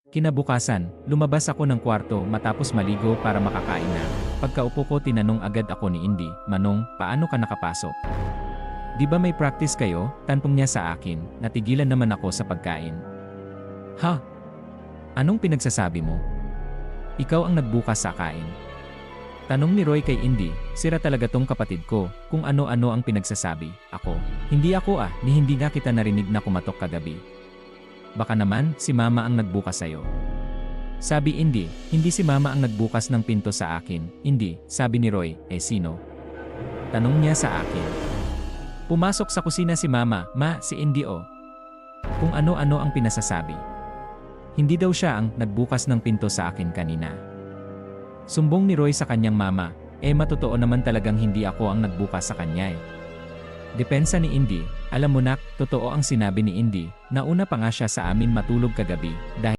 Kinabukasan, lumabas ako ng kwarto matapos maligo para makakain na. Pagkaupo ko tinanong agad ako ni Indy, "Manong, paano ka nakapasok? Di ba may practice kayo?" Tanpong niya sa akin, natigilan naman ako sa pagkain. "Ha? Anong pinagsasabi mo? Ikaw ang nagbukas sa kain." Tanong ni Roy kay Indy, "Sira talaga tong kapatid ko, kung ano-ano ang pinagsasabi." Ako, "Hindi ako ni hindi na kita narinig na kumatok kagabi. Baka naman, si Mama ang nagbukas sa'yo." Sabi Indy, "Hindi si Mama ang nagbukas ng pinto sa akin." "Indy," sabi ni Roy, "Sino?" Tanong niya sa akin. "Pumasok sa kusina si Mama." "Ma, si Indy o." Kung ano-ano ang pinasasabi. Hindi daw siya ang nagbukas ng pinto sa akin kanina. Sumbong ni Roy sa kanyang mama, matotoo naman talagang hindi ako ang nagbukas sa kanya Depensa ni Indy, "Alam mo nak, totoo ang sinabi ni Indy, nauna pa nga siya sa amin matulog kagabi, dahil